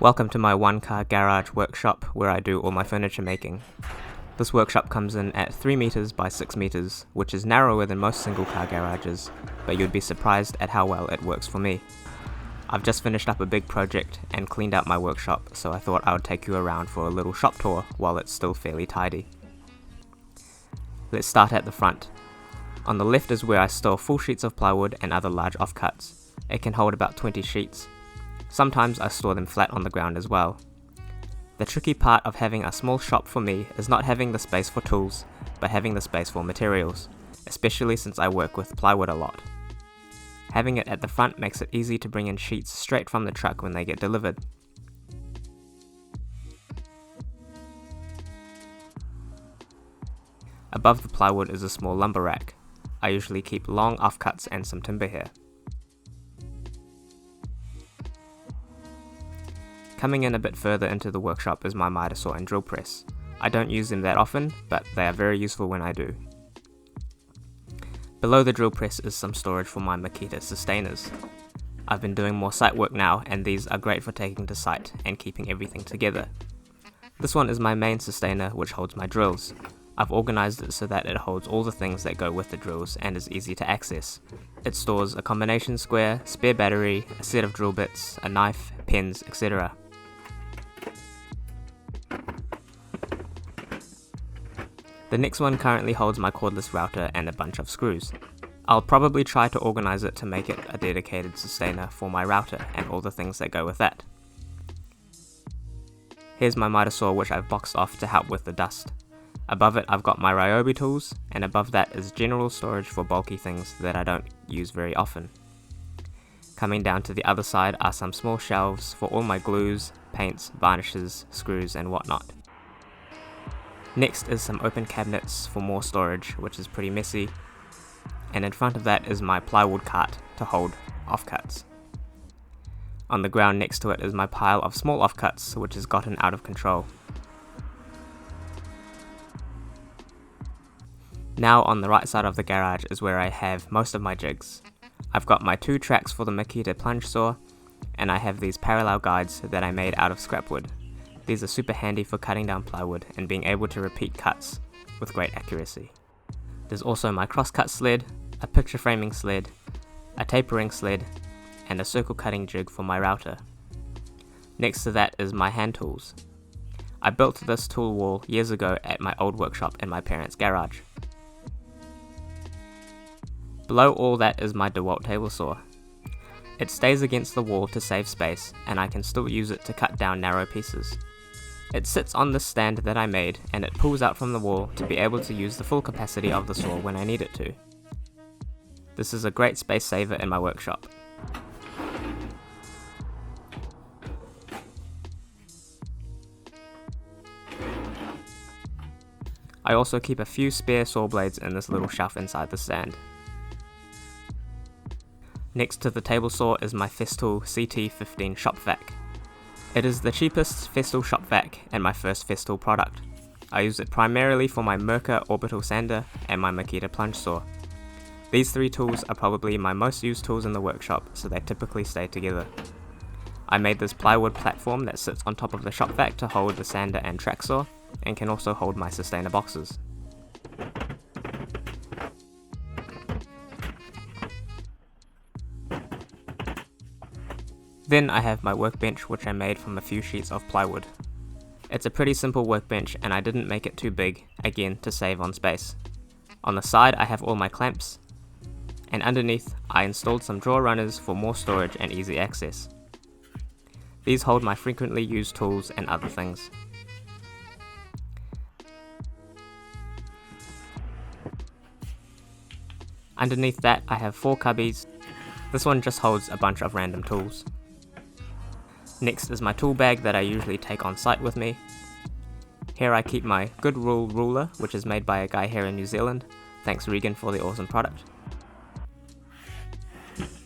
Welcome to my one-car garage workshop where I do all my furniture making. This workshop comes in at 3 meters by 6 meters, which is narrower than most single-car garages, but you'd be surprised at how well it works for me. I've just finished up a big project and cleaned out my workshop, so I thought I would take you around for a little shop tour while it's still fairly tidy. Let's start at the front. On the left is where I store full sheets of plywood and other large offcuts. It can hold about 20 sheets. Sometimes I store them flat on the ground as well. The tricky part of having a small shop for me is not having the space for tools, but having the space for materials, especially since I work with plywood a lot. Having it at the front makes it easy to bring in sheets straight from the truck when they get delivered. Above the plywood is a small lumber rack. I usually keep long offcuts and some timber here. Coming in a bit further into the workshop is my miter saw and drill press. I don't use them that often, but they are very useful when I do. Below the drill press is some storage for my Makita sustainers. I've been doing more site work now, and these are great for taking to site and keeping everything together. This one is my main sustainer, which holds my drills. I've organized it so that it holds all the things that go with the drills and is easy to access. It stores a combination square, spare battery, a set of drill bits, a knife, pens, etc. The next one currently holds my cordless router and a bunch of screws. I'll probably try to organize it to make it a dedicated sustainer for my router and all the things that go with that. Here's my miter saw, which I've boxed off to help with the dust. Above it I've got my Ryobi tools, and above that is general storage for bulky things that I don't use very often. Coming down to the other side are some small shelves for all my glues, paints, varnishes, screws and whatnot. Next is some open cabinets for more storage, which is pretty messy, and in front of that is my plywood cart to hold offcuts. On the ground next to it is my pile of small offcuts, which has gotten out of control. Now on the right side of the garage is where I have most of my jigs. I've got my 2 tracks for the Makita plunge saw, and I have these parallel guides that I made out of scrap wood. These are super handy for cutting down plywood and being able to repeat cuts with great accuracy. There's also my crosscut sled, a picture framing sled, a tapering sled, and a circle cutting jig for my router. Next to that is my hand tools. I built this tool wall years ago at my old workshop in my parents' garage. Below all that is my DeWalt table saw. It stays against the wall to save space, and I can still use it to cut down narrow pieces. It sits on this stand that I made, and it pulls out from the wall to be able to use the full capacity of the saw when I need it to. This is a great space saver in my workshop. I also keep a few spare saw blades in this little shelf inside the stand. Next to the table saw is my Festool CT shop vac. It is the cheapest Festool shop vac and my first Festool product. I use it primarily for my Merkur orbital sander and my Makita plunge saw. These 3 tools are probably my most used tools in the workshop, so they typically stay together. I made this plywood platform that sits on top of the shop vac to hold the sander and track saw, and can also hold my sustainer boxes. Then I have my workbench, which I made from a few sheets of plywood. It's a pretty simple workbench, and I didn't make it too big, again to save on space. On the side I have all my clamps, and underneath I installed some drawer runners for more storage and easy access. These hold my frequently used tools and other things. Underneath that I have 4 cubbies. This one just holds a bunch of random tools. Next is my tool bag that I usually take on site with me. Here I keep my Good Rule ruler, which is made by a guy here in New Zealand. Thanks Regan for the awesome product.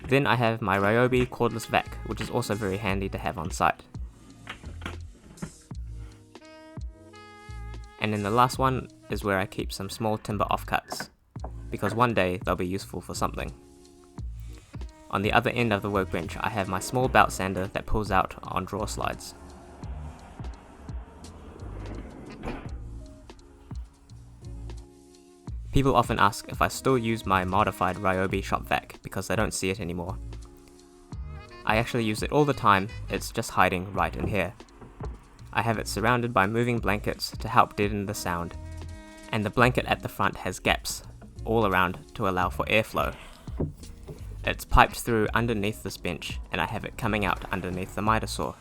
Then I have my Ryobi cordless vac, which is also very handy to have on site. And then the last one is where I keep some small timber offcuts, because one day they'll be useful for something. On the other end of the workbench I have my small belt sander that pulls out on drawer slides. People often ask if I still use my modified Ryobi shop vac because I don't see it anymore. I actually use it all the time, it's just hiding right in here. I have it surrounded by moving blankets to help deaden the sound, and the blanket at the front has gaps all around to allow for airflow. It's piped through underneath this bench, and I have it coming out underneath the miter saw.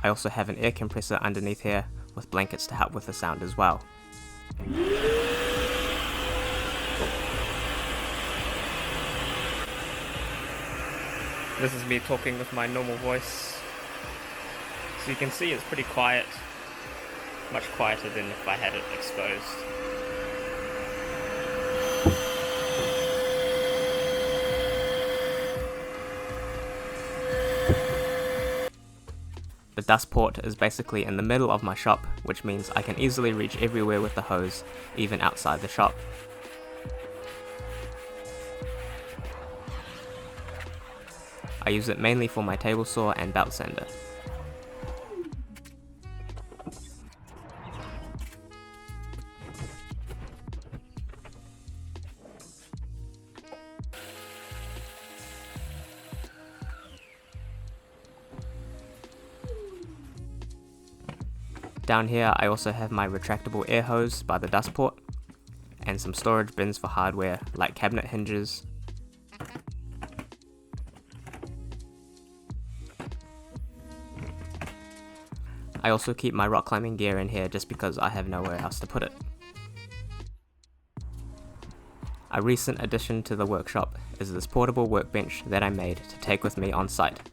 I also have an air compressor underneath here with blankets to help with the sound as well. This is me talking with my normal voice. So you can see it's pretty quiet, much quieter than if I had it exposed. The dust port is basically in the middle of my shop, which means I can easily reach everywhere with the hose, even outside the shop. I use it mainly for my table saw and belt sander. Down here I also have my retractable air hose by the dust port, and some storage bins for hardware like cabinet hinges. I also keep my rock climbing gear in here just because I have nowhere else to put it. A recent addition to the workshop is this portable workbench that I made to take with me on site.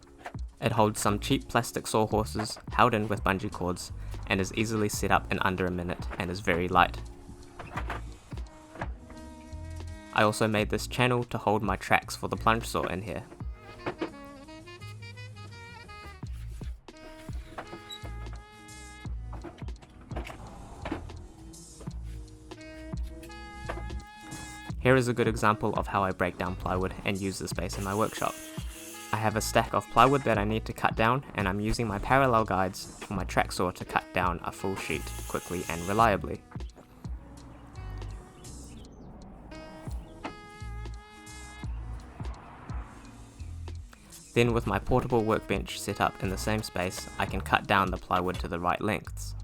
It holds some cheap plastic sawhorses held in with bungee cords and is easily set up in under a minute and is very light. I also made this channel to hold my tracks for the plunge saw in here. Here is a good example of how I break down plywood and use the space in my workshop. I have a stack of plywood that I need to cut down, and I'm using my parallel guides for my track saw to cut down a full sheet quickly and reliably. Then with my portable workbench set up in the same space, I can cut down the plywood to the right lengths.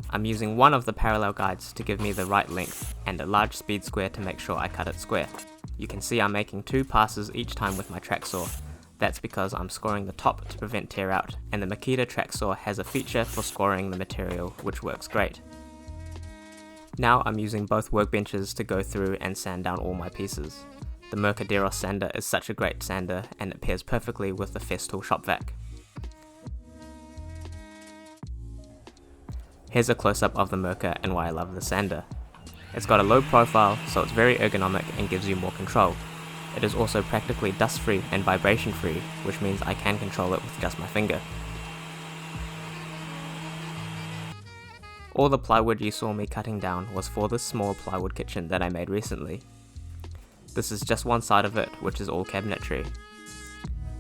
I'm using one of the parallel guides to give me the right length and a large speed square to make sure I cut it square. You can see I'm making 2 passes each time with my track saw. That's because I'm scoring the top to prevent tear out, and the Makita track saw has a feature for scoring the material, which works great. Now I'm using both workbenches to go through and sand down all my pieces. The Mercaderos sander is such a great sander, and it pairs perfectly with the Festool shop vac. Here's a close-up of the Merca and why I love the sander. It's got a low profile, so it's very ergonomic and gives you more control. It is also practically dust-free and vibration-free, which means I can control it with just my finger. All the plywood you saw me cutting down was for this small plywood kitchen that I made recently. This is just one side of it, which is all cabinetry.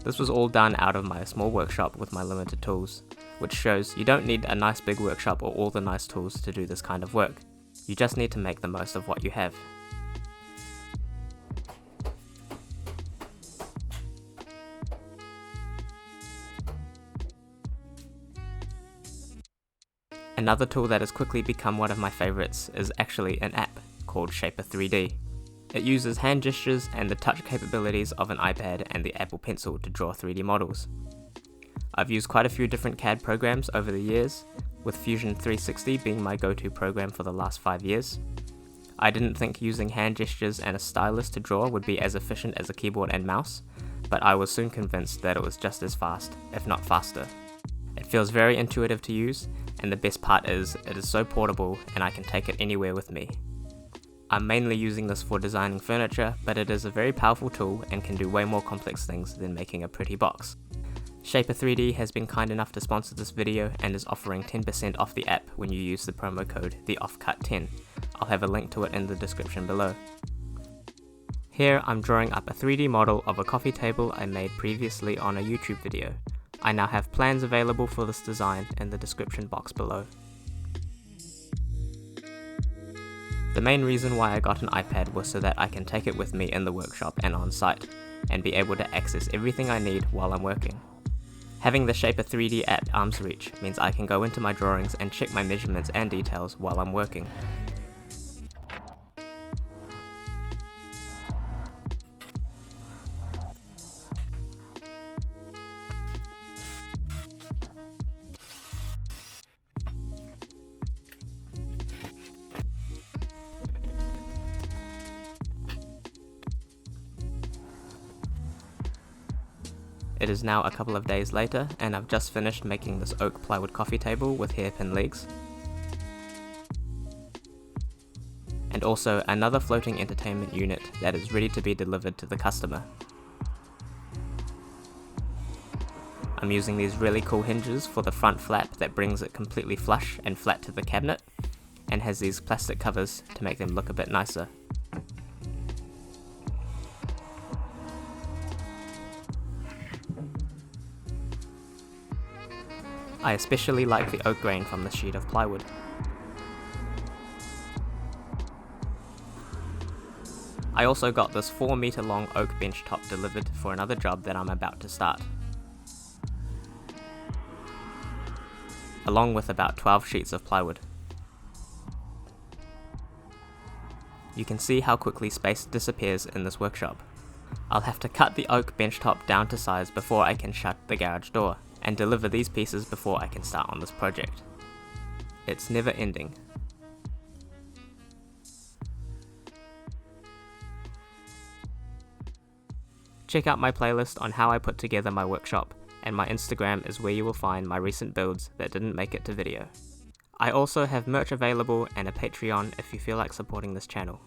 This was all done out of my small workshop with my limited tools, which shows you don't need a nice big workshop or all the nice tools to do this kind of work. You just need to make the most of what you have. Another tool that has quickly become one of my favorites is actually an app called Shaper 3D. It uses hand gestures and the touch capabilities of an iPad and the Apple Pencil to draw 3D models. I've used quite a few different CAD programs over the years, with Fusion 360 being my go-to program for the last 5 years. I didn't think using hand gestures and a stylus to draw would be as efficient as a keyboard and mouse, but I was soon convinced that it was just as fast, if not faster. It feels very intuitive to use, and the best part is, it is so portable and I can take it anywhere with me. I'm mainly using this for designing furniture, but it is a very powerful tool and can do way more complex things than making a pretty box. Shaper 3D has been kind enough to sponsor this video and is offering 10% off the app when you use the promo code TheOffcut10. I'll have a link to it in the description below. Here I'm drawing up a 3D model of a coffee table I made previously on a YouTube video. I now have plans available for this design in the description box below. The main reason why I got an iPad was so that I can take it with me in the workshop and on site, and be able to access everything I need while I'm working. Having the Shaper 3D at arm's reach means I can go into my drawings and check my measurements and details while I'm working. It is now a couple of days later, and I've just finished making this oak plywood coffee table with hairpin legs. And also another floating entertainment unit that is ready to be delivered to the customer. I'm using these really cool hinges for the front flap that brings it completely flush and flat to the cabinet, and has these plastic covers to make them look a bit nicer. I especially like the oak grain from the sheet of plywood. I also got this 4 meter long oak bench top delivered for another job that I'm about to start, along with about 12 sheets of plywood. You can see how quickly space disappears in this workshop. I'll have to cut the oak bench top down to size before I can shut the garage door, and deliver these pieces before I can start on this project. It's never ending. Check out my playlist on how I put together my workshop, and my Instagram is where you will find my recent builds that didn't make it to video. I also have merch available and a Patreon if you feel like supporting this channel.